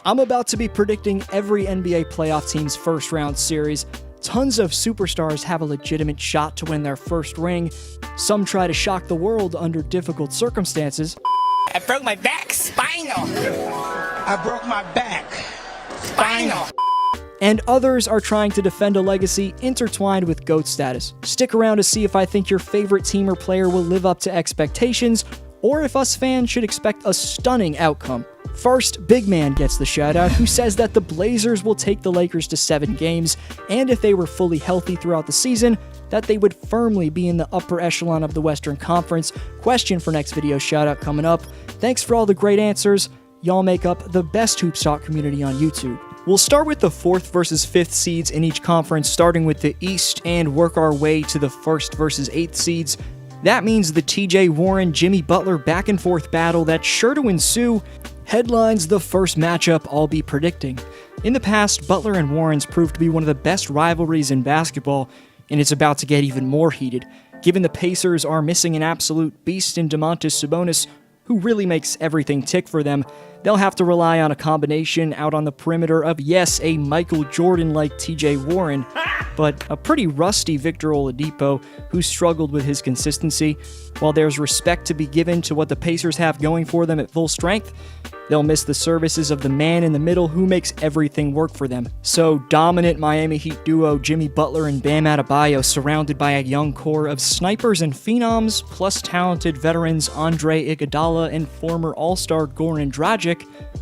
I'm about to be predicting every NBA playoff team's first round series. Tons of superstars have a legitimate shot to win their first ring. Some try to shock the world under difficult circumstances. I broke my back, spinal. I broke my back, spinal. And others are trying to defend a legacy intertwined with GOAT status. Stick around to see if I think your favorite team or player will live up to expectations, or if us fans should expect a stunning outcome. First, Big Man gets the shoutout, who says that the Blazers will take the Lakers to 7 games, and if they were fully healthy throughout the season, that they would firmly be in the upper echelon of the Western Conference. Question for next video shoutout coming up. Thanks for all the great answers. Y'all make up the best Hoops Talk community on YouTube. We'll start with the 4th versus 5th seeds in each conference, starting with the East, and work our way to the 1st versus 8th seeds. That means the TJ Warren, Jimmy Butler back and forth battle that's sure to ensue headlines the first matchup I'll be predicting. In the past, Butler and Warren's proved to be one of the best rivalries in basketball, and it's about to get even more heated, given the Pacers are missing an absolute beast in Domantas Sabonis, who really makes everything tick for them. They'll have to rely on a combination out on the perimeter of, yes, a Michael Jordan-like TJ Warren, but a pretty rusty Victor Oladipo, who struggled with his consistency. While there's respect to be given to what the Pacers have going for them at full strength, they'll miss the services of the man in the middle who makes everything work for them. So, dominant Miami Heat duo Jimmy Butler and Bam Adebayo, surrounded by a young core of snipers and phenoms, plus talented veterans Andre Iguodala and former All-Star Goran Dragic,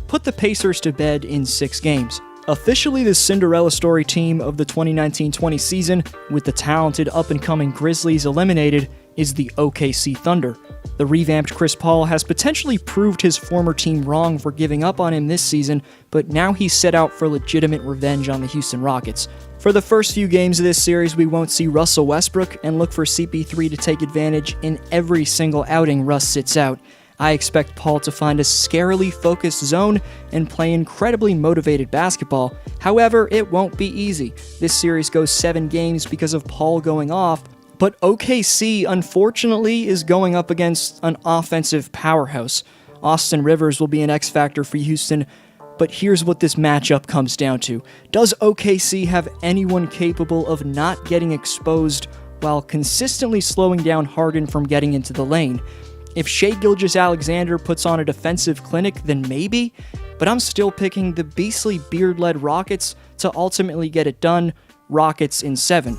put the Pacers to bed in 6 games. Officially the Cinderella story team of the 2019-20 season, with the talented up-and-coming Grizzlies eliminated, is the OKC Thunder. The revamped Chris Paul has potentially proved his former team wrong for giving up on him this season, but now he's set out for legitimate revenge on the Houston Rockets. For the first few games of this series, we won't see Russell Westbrook, and look for CP3 to take advantage in every single outing Russ sits out. I expect Paul to find a scarily focused zone and play incredibly motivated basketball. However, it won't be easy. This series goes 7 games because of Paul going off, but OKC, unfortunately, is going up against an offensive powerhouse. Austin Rivers will be an X factor for Houston, but here's what this matchup comes down to. Does OKC have anyone capable of not getting exposed while consistently slowing down Harden from getting into the lane? If Shai Gilgeous-Alexander puts on a defensive clinic, then maybe, but I'm still picking the beastly beard-led Rockets to ultimately get it done. Rockets in 7.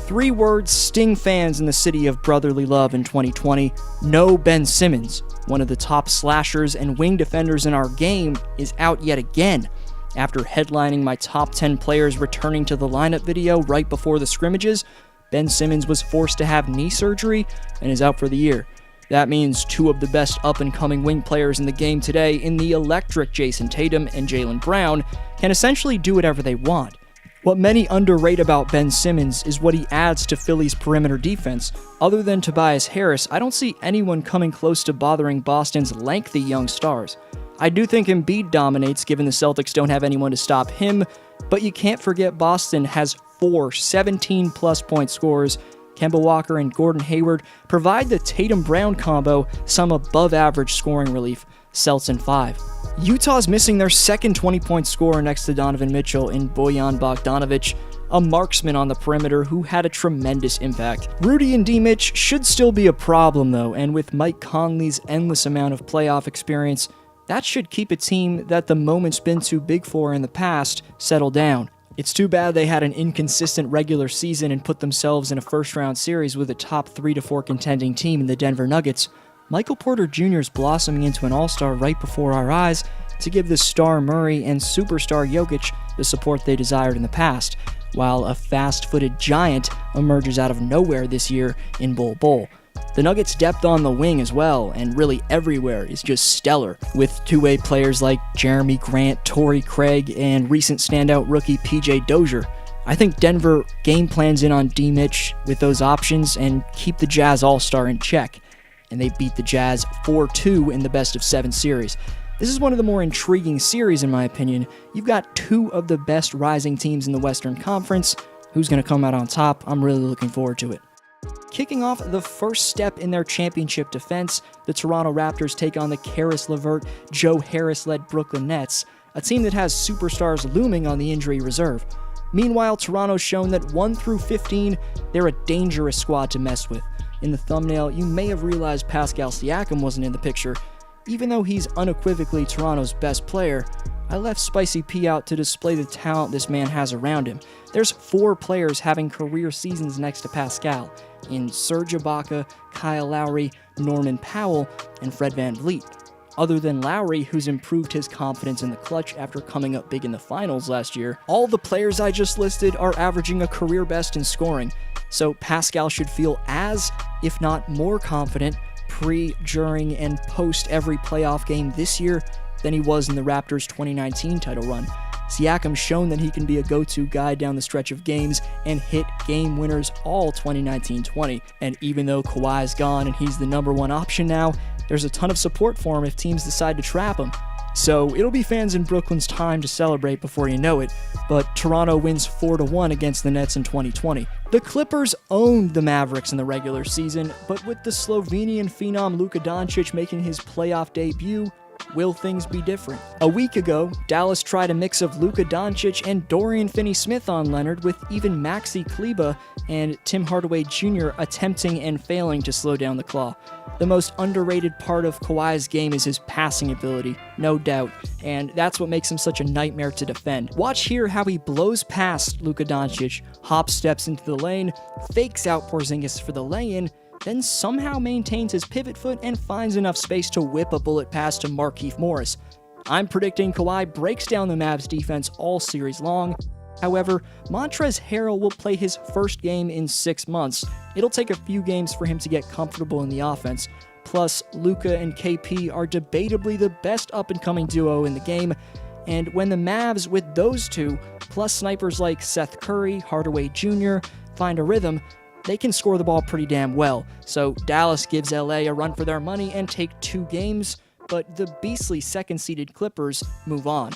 3 words sting fans in the city of brotherly love in 2020. No Ben Simmons. One of the top slashers and wing defenders in our game is out yet again. After headlining my top 10 players returning to the lineup video right before the scrimmages, Ben Simmons was forced to have knee surgery and is out for the year. That means 2 of the best up-and-coming wing players in the game today, in the electric Jason Tatum and Jaylen Brown, can essentially do whatever they want. What many underrate about Ben Simmons is what he adds to Philly's perimeter defense. Other than Tobias Harris, I don't see anyone coming close to bothering Boston's lengthy young stars. I do think Embiid dominates, given the Celtics don't have anyone to stop him, but you can't forget Boston has 4 17-plus point scorers. Kemba Walker and Gordon Hayward provide the Tatum-Brown combo some above-average scoring relief. Celts in 5. Utah's missing their second 20-point scorer next to Donovan Mitchell in Bojan Bogdanovic, a marksman on the perimeter who had a tremendous impact. Rudy and D-Mitch should still be a problem though, and with Mike Conley's endless amount of playoff experience, that should keep a team that the moment's been too big for in the past settle down. It's too bad they had an inconsistent regular season and put themselves in a first-round series with a top 3 to 4 contending team in the Denver Nuggets. Michael Porter Jr. is blossoming into an all-star right before our eyes to give the star Murray and superstar Jokic the support they desired in the past, while a fast-footed giant emerges out of nowhere this year in Bol Bol. The Nuggets' depth on the wing as well, and really everywhere, is just stellar, with two-way players like Jeremy Grant, Torrey Craig, and recent standout rookie PJ Dozier. I think Denver game plans in on D-Mitch with those options and keep the Jazz All-Star in check, and they beat the Jazz 4-2 in the best-of-7 series. This is one of the more intriguing series in my opinion. You've got 2 of the best rising teams in the Western Conference. Who's going to come out on top? I'm really looking forward to it. Kicking off the first step in their championship defense, the Toronto Raptors take on the Caris LeVert, Joe Harris-led Brooklyn Nets. a team that has superstars looming on the injury reserve. Meanwhile, Toronto's shown that 1 through 15, they're a dangerous squad to mess with. In the thumbnail, you may have realized Pascal Siakam wasn't in the picture. Even though he's unequivocally Toronto's best player, I left Spicy P out to display the talent this man has around him. There's 4 players having career seasons next to Pascal, in Serge Ibaka, Kyle Lowry, Norman Powell, and Fred VanVleet. Other than Lowry, who's improved his confidence in the clutch after coming up big in the finals last year, all the players I just listed are averaging a career best in scoring, so Pascal should feel as, if not more confident, pre, during, and post every playoff game this year than he was in the Raptors' 2019 title run. Siakam's shown that he can be a go-to guy down the stretch of games and hit game winners all 2019-20, and even though Kawhi's gone and he's the number 1 option now, there's a ton of support for him if teams decide to trap him. So it'll be fans in Brooklyn's time to celebrate before you know it, but Toronto wins 4-1 against the Nets in 2020. The Clippers owned the Mavericks in the regular season, but with the Slovenian phenom Luka Doncic making his playoff debut, will things be different? A week ago, Dallas tried a mix of Luka Doncic and Dorian Finney-Smith on Leonard, with even Maxi Kleber and Tim Hardaway Jr. attempting and failing to slow down the claw. The most underrated part of Kawhi's game is his passing ability, no doubt, and that's what makes him such a nightmare to defend. Watch here how he blows past Luka Doncic, hop steps into the lane, fakes out Porzingis for the lay-in, then somehow maintains his pivot foot and finds enough space to whip a bullet pass to Markieff Morris. I'm predicting Kawhi breaks down the Mavs defense all series long. However, Montrezl Harrell will play his first game in 6 months. It'll take a few games for him to get comfortable in the offense. Plus, Luka and KP are debatably the best up-and-coming duo in the game, and when the Mavs with those two, plus snipers like Seth Curry, Hardaway Jr., find a rhythm, they can score the ball pretty damn well. So Dallas gives LA a run for their money and take 2 games, but the beastly second-seeded Clippers move on.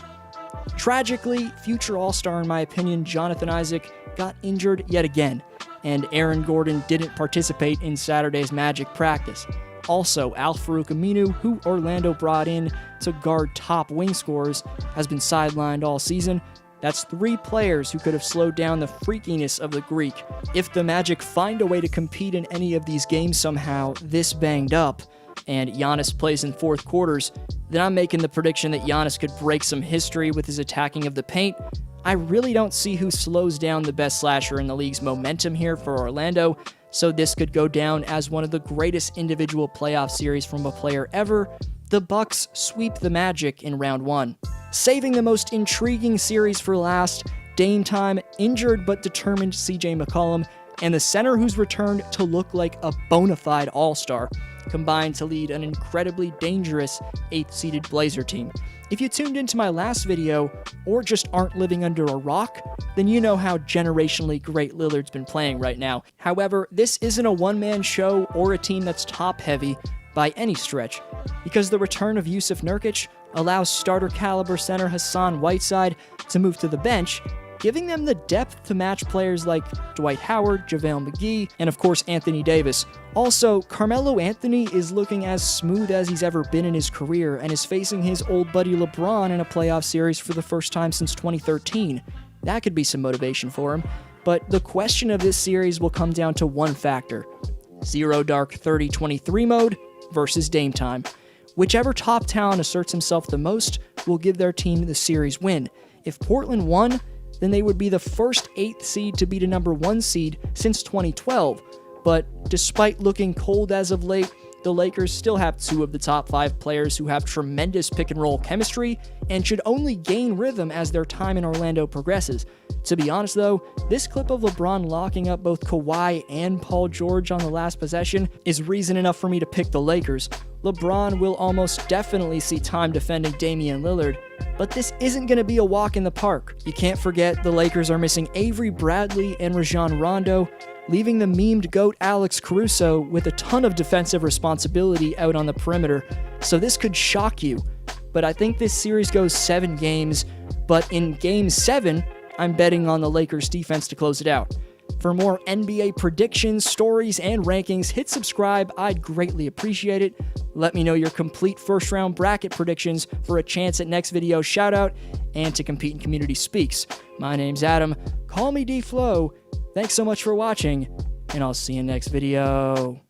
Tragically, future All-Star in my opinion, Jonathan Isaac, got injured yet again, and Aaron Gordon didn't participate in Saturday's Magic practice. Also, Al-Farouq Aminu, who Orlando brought in to guard top wing scorers, has been sidelined all season. That's 3 players who could have slowed down the freakiness of the Greek. If the Magic find a way to compete in any of these games somehow this banged up, and Giannis plays in fourth quarters, then I'm making the prediction that Giannis could break some history with his attacking of the paint. I really don't see who slows down the best slasher in the league's momentum here for Orlando, so this could go down as one of the greatest individual playoff series from a player ever. The Bucks sweep the Magic in round 1. Saving the most intriguing series for last, Dame time, injured but determined CJ McCollum, and the center who's returned to look like a bona fide all-star, combined to lead an incredibly dangerous 8th-seeded Blazer team. If you tuned into my last video, or just aren't living under a rock, then you know how generationally great Lillard's been playing right now. However, this isn't a one-man show or a team that's top-heavy by any stretch, because the return of Yusuf Nurkic allows starter-caliber center Hassan Whiteside to move to the bench, giving them the depth to match players like Dwight Howard, JaVale McGee, and of course Anthony Davis. Also, Carmelo Anthony is looking as smooth as he's ever been in his career and is facing his old buddy LeBron in a playoff series for the first time since 2013. That could be some motivation for him. But the question of this series will come down to one factor: Zero Dark 30-23 mode versus Dame time. Whichever top talent asserts himself the most will give their team the series win. If Portland won, then they would be the first 8th seed to beat a number 1 seed since 2012. But despite looking cold as of late, the Lakers still have 2 of the top 5 players who have tremendous pick-and-roll chemistry and should only gain rhythm as their time in Orlando progresses. To be honest though, this clip of LeBron locking up both Kawhi and Paul George on the last possession is reason enough for me to pick the Lakers. LeBron will almost definitely see time defending Damian Lillard, but this isn't going to be a walk in the park. You can't forget the Lakers are missing Avery Bradley and Rajon Rondo, leaving the memed GOAT Alex Caruso with a ton of defensive responsibility out on the perimeter, so this could shock you. But I think this series goes 7 games, but in Game 7, I'm betting on the Lakers defense to close it out. For more NBA predictions, stories, and rankings, hit subscribe. I'd greatly appreciate it. Let me know your complete first round bracket predictions for a chance at next video shout out and to compete in Community Speaks. My name's Adam. Call me D-Flow. Thanks so much for watching, and I'll see you next video.